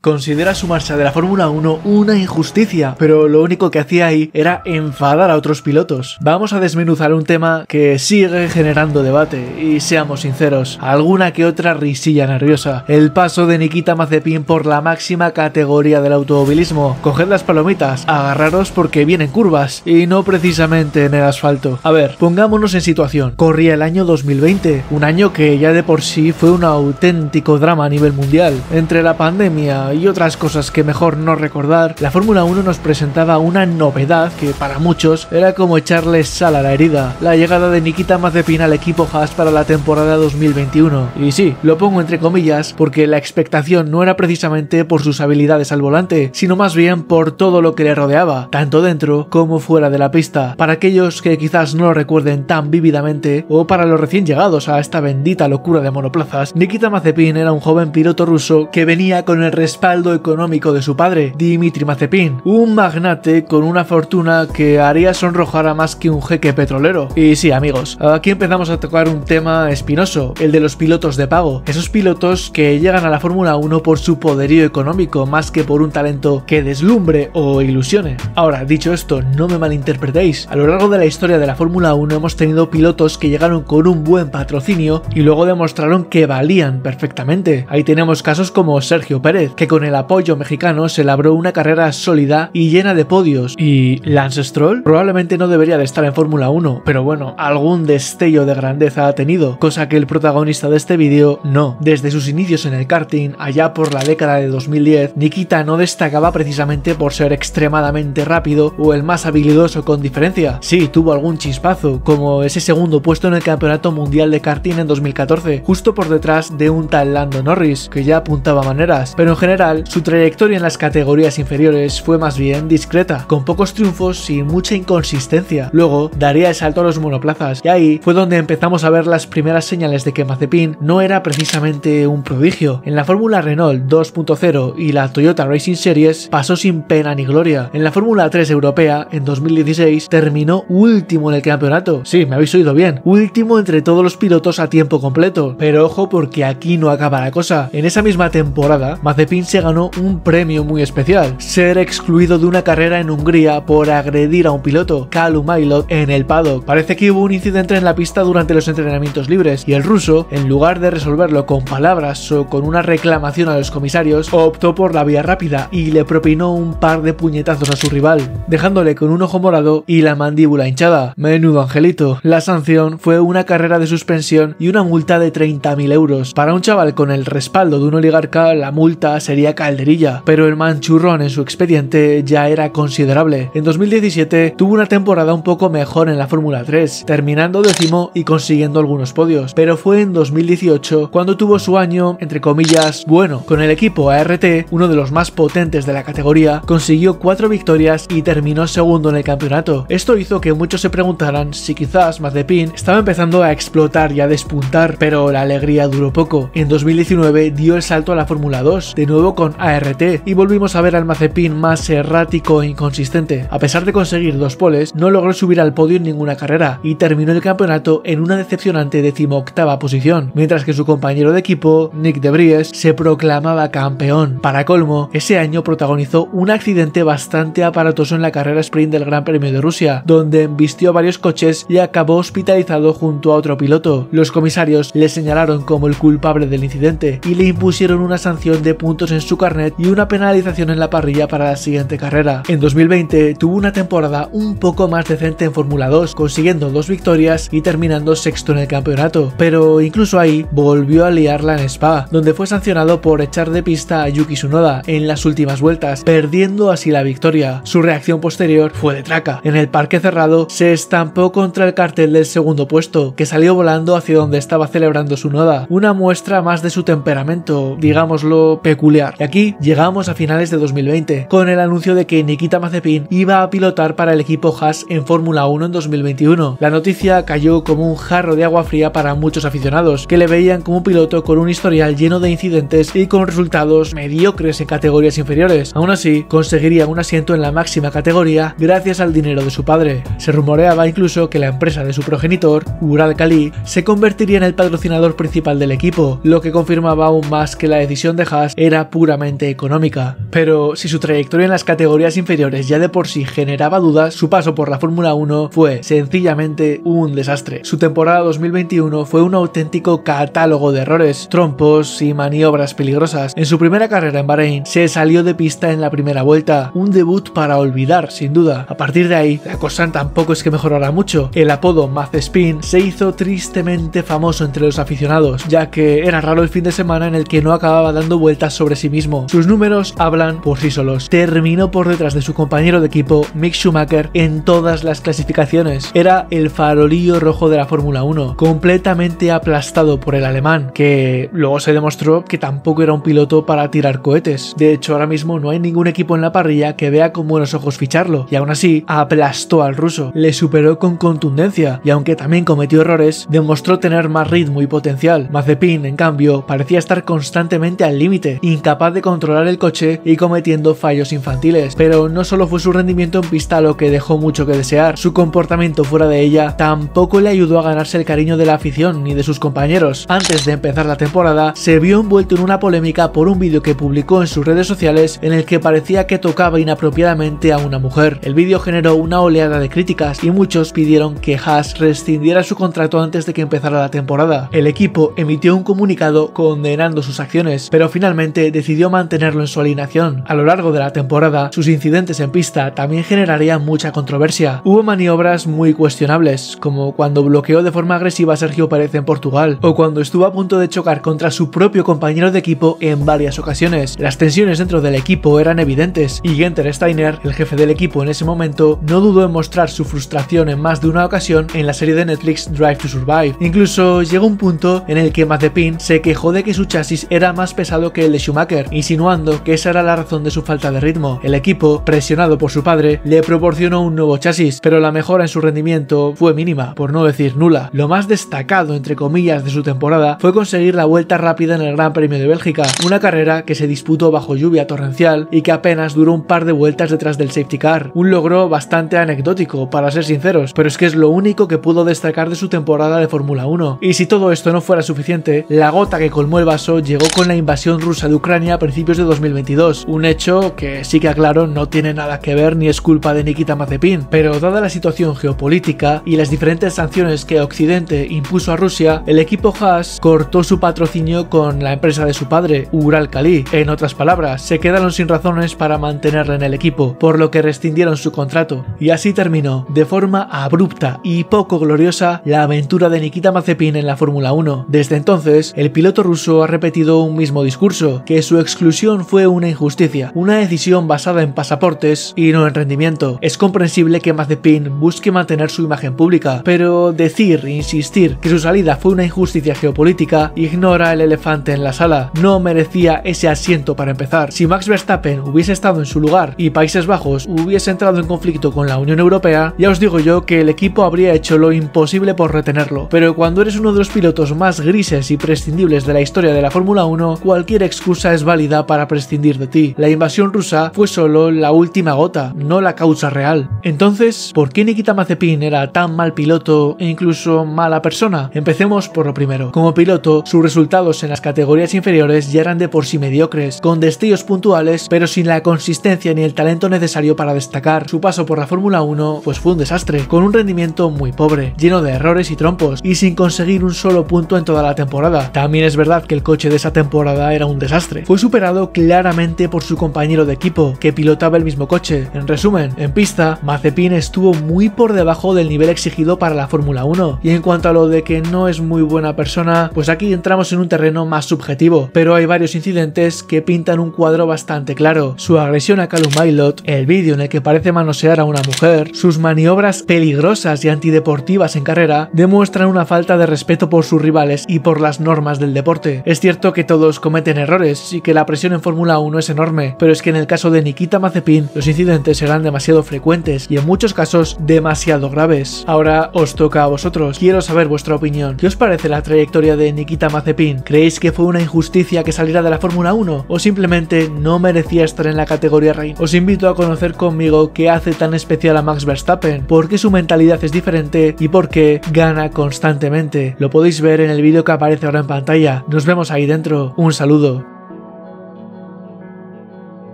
considera su marcha de la Fórmula 1 una injusticia, pero lo único que hacía ahí era enfadar a otros pilotos. Vamos a desmenuzar un tema que sigue generando debate y seamos sinceros, alguna que otra risilla nerviosa. El paso de Nikita Mazepin por la máxima categoría del automovilismo. Coged las palomitas, agarraros porque vienen curvas y no precisamente en el asfalto. A ver, pongámonos en situación. Corría el año 2020, un año que ya de por sí fue un auténtico drama a nivel mundial. Entre la pandemia y otras cosas que mejor no recordar, la Fórmula 1 nos presentaba una novedad que para muchos era como echarle sal a la herida: la llegada de Nikita Mazepin al equipo Haas para la temporada 2021. Y sí, lo pongo entre comillas porque la expectación no era precisamente por sus habilidades al volante, sino más bien por todo lo que le rodeaba, tanto dentro como fuera de la pista. Para aquellos que quizás no lo recuerden tan vívidamente, o para los recién llegados a esta bendita locura de monoplazas, Nikita Mazepin era un joven piloto ruso que venía con el respaldo económico de su padre, Dmitry Mazepin, un magnate con una fortuna que haría sonrojar a más que un jeque petrolero. Y sí, amigos, aquí empezamos a tocar un tema espinoso, el de los pilotos de pago, esos pilotos que llegan a la Fórmula 1 por su poderío económico más que por un talento que deslumbre o ilusione. Ahora, dicho esto, no me malinterpretéis, a lo largo de la historia de la Fórmula 1 hemos tenido pilotos que llegaron con un buen patrocinio y luego demostraron que valían perfectamente. Ahí tenemos casos como Sergio Pérez, que con el apoyo mexicano se labró una carrera sólida y llena de podios. Y Lance Stroll probablemente no debería de estar en Fórmula 1, pero bueno, algún destello de grandeza ha tenido, cosa que el protagonista de este vídeo no. Desde sus inicios en el karting, allá por la década de 2010, Nikita no destacaba precisamente por ser extremadamente rápido o el más habilidoso con diferencia. Sí, tuvo algún chispazo, como ese segundo puesto en el Campeonato Mundial de Karting en 2014, justo por detrás de un tal Lando Norris, que ya apuntaba maneras, pero en general su trayectoria en las categorías inferiores fue más bien discreta, con pocos triunfos y mucha inconsistencia. Luego daría el salto a los monoplazas y ahí fue donde empezamos a ver las primeras señales de que Mazepin no era precisamente un prodigio. En la Fórmula Renault 2.0 y la Toyota Racing Series pasó sin pena ni gloria. En la Fórmula 3 europea en 2016 terminó último en el campeonato. Sí, me habéis oído bien, último entre todos los pilotos a tiempo completo. Pero ojo, porque aquí no acaba la cosa. En esa misma temporada Mazepin se ganó un premio muy especial: ser excluido de una carrera en Hungría por agredir a un piloto, Callum Ilott, en el paddock. Parece que hubo un incidente en la pista durante los entrenamientos libres y el ruso, en lugar de resolverlo con palabras o con una reclamación a los comisarios, optó por la vía rápida y le propinó un par de puñetazos a su rival, dejándole con un ojo morado y la mandíbula hinchada. Menudo angelito. La sanción fue una carrera de suspensión y una multa de 30.000 euros. Para un chaval con el respaldo de un oligarca, la multa sería calderilla, pero el manchurrón en su expediente ya era considerable. En 2017 tuvo una temporada un poco mejor en la Fórmula 3, terminando décimo y consiguiendo algunos podios, pero fue en 2018 cuando tuvo su año, entre comillas, bueno. Con el equipo ART, uno de los más potentes de la categoría, consiguió 4 victorias y terminó segundo en el campeonato. Esto hizo que muchos se preguntaran si quizás Mazepin estaba empezando a explotar y a despuntar, pero la alegría duró poco. En 2019 dio el salto a la Fórmula 2, de nuevo con ART, y volvimos a ver al Mazepin más errático e inconsistente. A pesar de conseguir 2 poles, no logró subir al podio en ninguna carrera y terminó el campeonato en una decepcionante 18ª posición, mientras que su compañero de equipo, Nyck de Vries, se proclamaba campeón. Para colmo, ese año protagonizó un accidente bastante aparatoso en la carrera sprint del Gran Premio de Rusia, donde embistió varios coches y acabó hospitalizado junto a otro piloto. Los comisarios le señalaron como el culpable del incidente y le impusieron una sanción de puntos en su carnet y una penalización en la parrilla para la siguiente carrera. En 2020 tuvo una temporada un poco más decente en Fórmula 2, consiguiendo 2 victorias y terminando sexto en el campeonato, pero incluso ahí volvió a liarla en Spa, donde fue sancionado por echar de pista a Yuki Tsunoda en las últimas vueltas, perdiendo así la victoria. Su reacción posterior fue de traca. En el parque cerrado se estampó contra el cartel del segundo puesto, que salió volando hacia donde estaba celebrando Tsunoda, una muestra más de su temperamento, digámoslo, peculiar. Y aquí llegamos a finales de 2020, con el anuncio de que Nikita Mazepin iba a pilotar para el equipo Haas en Fórmula 1 en 2021. La noticia cayó como un jarro de agua fría para muchos aficionados, que le veían como un piloto con un historial lleno de incidentes y con resultados mediocres en categorías inferiores. Aún así, conseguiría un asiento en la máxima categoría gracias al dinero de su padre. Se rumoreaba incluso que la empresa de su progenitor, Uralkali, se convertiría en el patrocinador principal del equipo, lo que confirmaba aún más que la decisión de Haas era era puramente económica. Pero si su trayectoria en las categorías inferiores ya de por sí generaba dudas, su paso por la Fórmula 1 fue sencillamente un desastre. Su temporada 2021 fue un auténtico catálogo de errores, trompos y maniobras peligrosas. En su primera carrera en Bahrein se salió de pista en la primera vuelta, un debut para olvidar sin duda. A partir de ahí la cosa tampoco es que mejorara mucho. El apodo Mazepin se hizo tristemente famoso entre los aficionados, ya que era raro el fin de semana en el que no acababa dando vueltas sobre sí mismo. Sus números hablan por sí solos. Terminó por detrás de su compañero de equipo Mick Schumacher en todas las clasificaciones. Era el farolillo rojo de la Fórmula 1, completamente aplastado por el alemán, que luego se demostró que tampoco era un piloto para tirar cohetes. De hecho, ahora mismo no hay ningún equipo en la parrilla que vea con buenos ojos ficharlo, y aún así aplastó al ruso, le superó con contundencia, y aunque también cometió errores, demostró tener más ritmo y potencial. Mazepin, en cambio, parecía estar constantemente al límite, incapaz de controlar el coche y cometiendo fallos infantiles. Pero no solo fue su rendimiento en pista lo que dejó mucho que desear, su comportamiento fuera de ella tampoco le ayudó a ganarse el cariño de la afición ni de sus compañeros. Antes de empezar la temporada, se vio envuelto en una polémica por un vídeo que publicó en sus redes sociales en el que parecía que tocaba inapropiadamente a una mujer. El vídeo generó una oleada de críticas y muchos pidieron que Haas rescindiera su contrato antes de que empezara la temporada. El equipo emitió un comunicado condenando sus acciones, pero finalmente decidió mantenerlo en su alineación. A lo largo de la temporada, sus incidentes en pista también generarían mucha controversia. Hubo maniobras muy cuestionables, como cuando bloqueó de forma agresiva a Sergio Pérez en Portugal, o cuando estuvo a punto de chocar contra su propio compañero de equipo en varias ocasiones. Las tensiones dentro del equipo eran evidentes, y Günther Steiner, el jefe del equipo en ese momento, no dudó en mostrar su frustración en más de una ocasión en la serie de Netflix Drive to Survive. Incluso llegó un punto en el que Mazepin se quejó de que su chasis era más pesado que el de Schumacher, insinuando que esa era la razón de su falta de ritmo. El equipo, presionado por su padre, le proporcionó un nuevo chasis, pero la mejora en su rendimiento fue mínima, por no decir nula. Lo más destacado, entre comillas, de su temporada fue conseguir la vuelta rápida en el Gran Premio de Bélgica, una carrera que se disputó bajo lluvia torrencial y que apenas duró un par de vueltas detrás del safety car, un logro bastante anecdótico para ser sinceros, pero es que es lo único que pudo destacar de su temporada de Fórmula 1. Y si todo esto no fuera suficiente, la gota que colmó el vaso llegó con la invasión rusa de Ucrania a principios de 2022, un hecho que sí que aclaro no tiene nada que ver ni es culpa de Nikita Mazepin, pero dada la situación geopolítica y las diferentes sanciones que Occidente impuso a Rusia, el equipo Haas cortó su patrocinio con la empresa de su padre, Uralkali. En otras palabras, se quedaron sin razones para mantenerla en el equipo, por lo que rescindieron su contrato, y así terminó, de forma abrupta y poco gloriosa, la aventura de Nikita Mazepin en la Fórmula 1. Desde entonces, el piloto ruso ha repetido un mismo discurso, que su exclusión fue una injusticia, una decisión basada en pasaportes y no en rendimiento. Es comprensible que Mazepin busque mantener su imagen pública, pero decir e insistir que su salida fue una injusticia geopolítica ignora el elefante en la sala. No merecía ese asiento para empezar. Si Max Verstappen hubiese estado en su lugar y Países Bajos hubiese entrado en conflicto con la Unión Europea, ya os digo yo que el equipo habría hecho lo imposible por retenerlo. Pero cuando eres uno de los pilotos más grises y prescindibles de la historia de la Fórmula 1, cualquier excusa es válida para prescindir de ti. La invasión rusa fue solo la última gota, no la causa real. Entonces, ¿por qué Nikita Mazepin era tan mal piloto e incluso mala persona? Empecemos por lo primero. Como piloto, sus resultados en las categorías inferiores ya eran de por sí mediocres, con destellos puntuales, pero sin la consistencia ni el talento necesario para destacar. Su paso por la Fórmula 1 pues fue un desastre, con un rendimiento muy pobre, lleno de errores y trompos, y sin conseguir un solo punto en toda la temporada. También es verdad que el coche de esa temporada era un desastre. Fue superado claramente por su compañero de equipo, que pilotaba el mismo coche. En resumen, en pista, Mazepin estuvo muy por debajo del nivel exigido para la Fórmula 1. Y en cuanto a lo de que no es muy buena persona, pues aquí entramos en un terreno más subjetivo, pero hay varios incidentes que pintan un cuadro bastante claro. Su agresión a Callum Ilott, el vídeo en el que parece manosear a una mujer, sus maniobras peligrosas y antideportivas en carrera, demuestran una falta de respeto por sus rivales y por las normas del deporte. Es cierto que todos cometen errores y que la presión en Fórmula 1 es enorme, pero es que en el caso de Nikita Mazepin, los incidentes eran demasiado frecuentes y en muchos casos demasiado graves. Ahora os toca a vosotros. Quiero saber vuestra opinión. ¿Qué os parece la trayectoria de Nikita Mazepin? ¿Creéis que fue una injusticia que saliera de la Fórmula 1 o simplemente no merecía estar en la categoría reina? Os invito a conocer conmigo qué hace tan especial a Max Verstappen, por qué su mentalidad es diferente y por qué gana constantemente. Lo podéis ver en el vídeo que aparece ahora en pantalla. Nos vemos ahí dentro. Un saludo.